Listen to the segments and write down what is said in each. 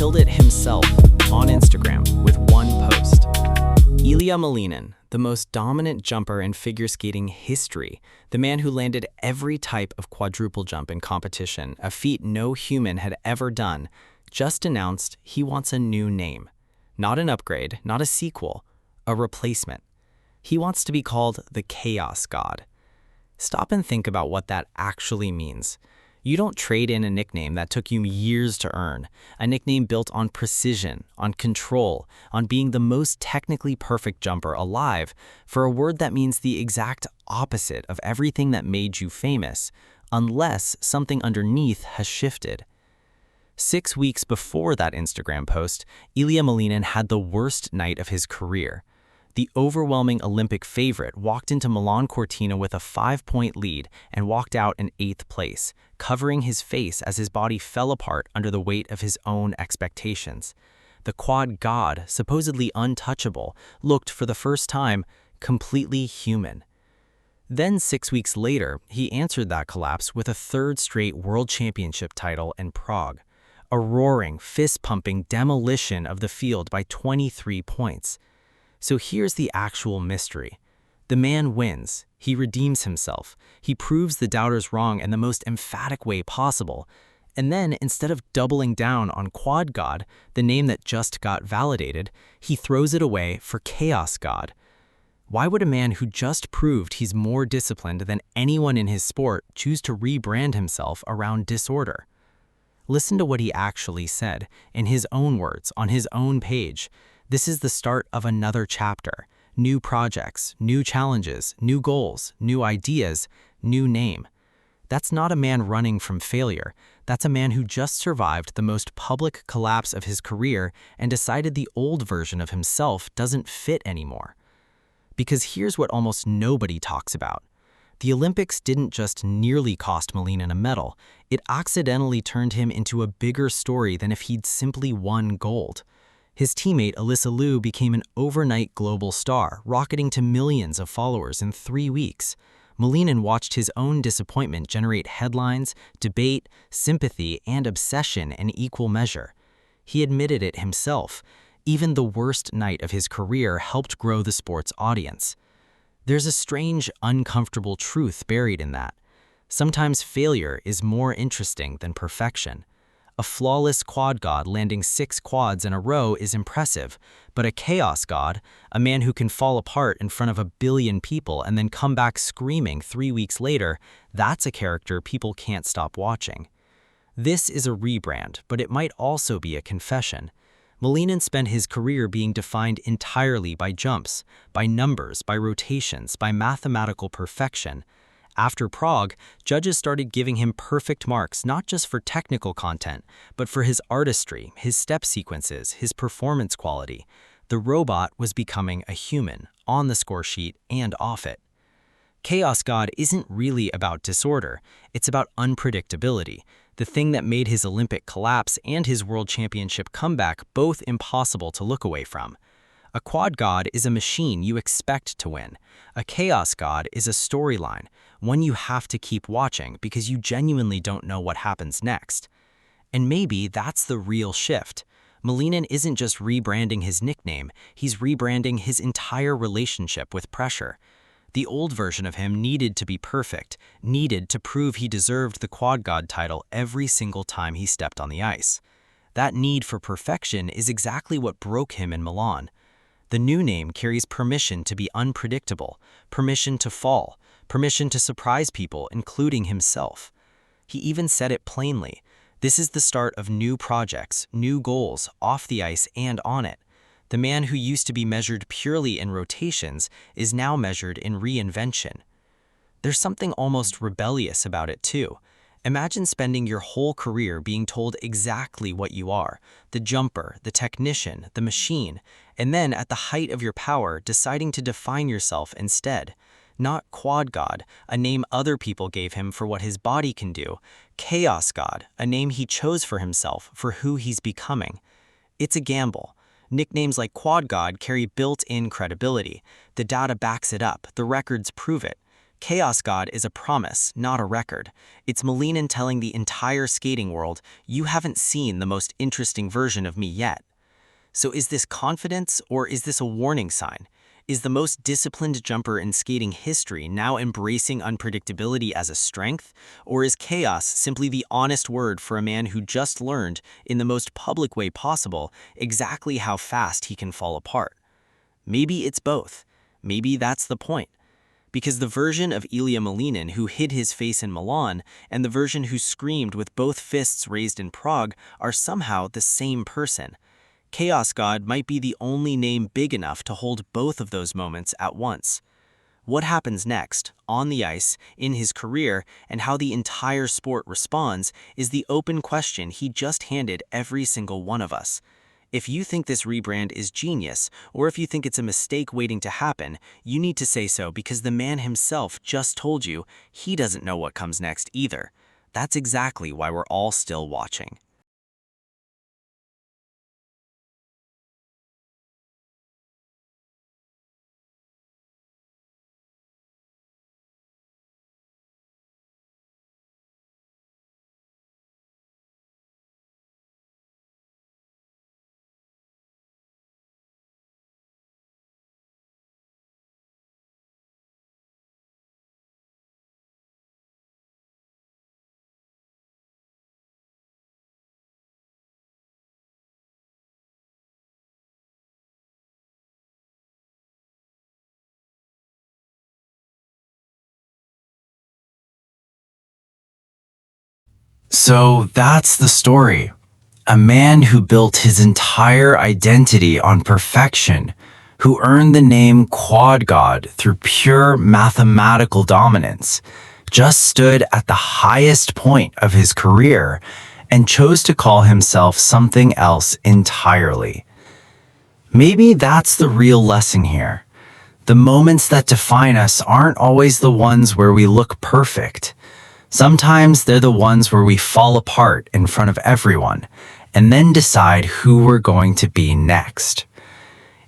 killed it himself on Instagram with one post. Ilia Malinin, the most dominant jumper in figure skating history, the man who landed every type of quadruple jump in competition, a feat no human had ever done, just announced he wants a new name. Not an upgrade, not a sequel, a replacement. He wants to be called the Chaos God. Stop and think about what that actually means. You don't trade in a nickname that took you years to earn, a nickname built on precision, on control, on being the most technically perfect jumper alive, for a word that means the exact opposite of everything that made you famous, unless something underneath has shifted. 6 weeks before that Instagram post, Ilia Malinin had the worst night of his career. The overwhelming Olympic favorite walked into Milan Cortina with a 5-point lead and walked out in 8th place, covering his face as his body fell apart under the weight of his own expectations. The quad god, supposedly untouchable, looked for the first time completely human. Then 6 weeks later, he answered that collapse with a third straight world championship title in Prague, a roaring, fist-pumping demolition of the field by 23 points. So here's the actual mystery. The man wins, he redeems himself, he proves the doubters wrong in the most emphatic way possible, and then instead of doubling down on Quad God, the name that just got validated, he throws it away for Chaos God. Why would a man who just proved he's more disciplined than anyone in his sport choose to rebrand himself around disorder? Listen to what he actually said, in his own words, on his own page. This is the start of another chapter. New projects, new challenges, new goals, new ideas, new name. That's not a man running from failure. That's a man who just survived the most public collapse of his career and decided the old version of himself doesn't fit anymore. Because here's what almost nobody talks about. The Olympics didn't just nearly cost Malinin a medal, it accidentally turned him into a bigger story than if he'd simply won gold. His teammate Alyssa Liu became an overnight global star, rocketing to millions of followers in 3 weeks. Malinin watched his own disappointment generate headlines, debate, sympathy, and obsession in equal measure. He admitted it himself. Even the worst night of his career helped grow the sport's audience. There's a strange, uncomfortable truth buried in that. Sometimes failure is more interesting than perfection. A flawless quad god landing 6 quads in a row is impressive, but a chaos god, a man who can fall apart in front of a billion people and then come back screaming 3 weeks later, that's a character people can't stop watching. This is a rebrand, but it might also be a confession. Malinin spent his career being defined entirely by jumps, by numbers, by rotations, by mathematical perfection. After Prague, judges started giving him perfect marks not just for technical content, but for his artistry, his step sequences, his performance quality. The robot was becoming a human, on the score sheet and off it. Chaos God isn't really about disorder, it's about unpredictability, the thing that made his Olympic collapse and his world championship comeback both impossible to look away from. A quad god is a machine you expect to win. A chaos god is a storyline, one you have to keep watching because you genuinely don't know what happens next. And maybe that's the real shift. Malinin isn't just rebranding his nickname, he's rebranding his entire relationship with pressure. The old version of him needed to be perfect, needed to prove he deserved the quad god title every single time he stepped on the ice. That need for perfection is exactly what broke him in Milan. The new name carries permission to be unpredictable, permission to fall, permission to surprise people, including himself. He even said it plainly. This is the start of new projects, new goals, off the ice and on it. The man who used to be measured purely in rotations is now measured in reinvention. There's something almost rebellious about it too. Imagine spending your whole career being told exactly what you are, the jumper, the technician, the machine, and then at the height of your power deciding to define yourself instead. Not Quad God, a name other people gave him for what his body can do, Chaos God, a name he chose for himself for who he's becoming. It's a gamble. Nicknames like Quad God carry built-in credibility. The data backs it up, the records prove it. Chaos God is a promise, not a record. It's Malinin telling the entire skating world, you haven't seen the most interesting version of me yet. So is this confidence or is this a warning sign? Is the most disciplined jumper in skating history now embracing unpredictability as a strength? Or is chaos simply the honest word for a man who just learned, in the most public way possible, exactly how fast he can fall apart? Maybe it's both. Maybe that's the point. Because the version of Ilia Malinin who hid his face in Milan and the version who screamed with both fists raised in Prague are somehow the same person. Chaos God might be the only name big enough to hold both of those moments at once. What happens next, on the ice, in his career, and how the entire sport responds is the open question he just handed every single one of us. If you think this rebrand is genius, or if you think it's a mistake waiting to happen, you need to say so because the man himself just told you he doesn't know what comes next either. That's exactly why we're all still watching. So that's the story. A man who built his entire identity on perfection, who earned the name Quad God through pure mathematical dominance, just stood at the highest point of his career and chose to call himself something else entirely. Maybe that's the real lesson here. The moments that define us aren't always the ones where we look perfect. Sometimes they're the ones where we fall apart in front of everyone and then decide who we're going to be next.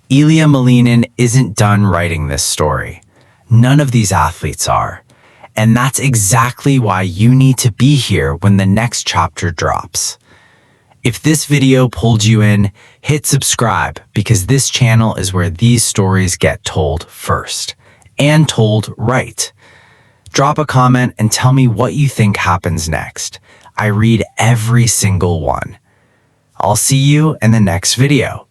Ilia Malinin isn't done writing this story. None of these athletes are. And that's exactly why you need to be here when the next chapter drops. If this video pulled you in, hit subscribe because this channel is where these stories get told first. And told right. Drop a comment and tell me what you think happens next. I read every single one. I'll see you in the next video.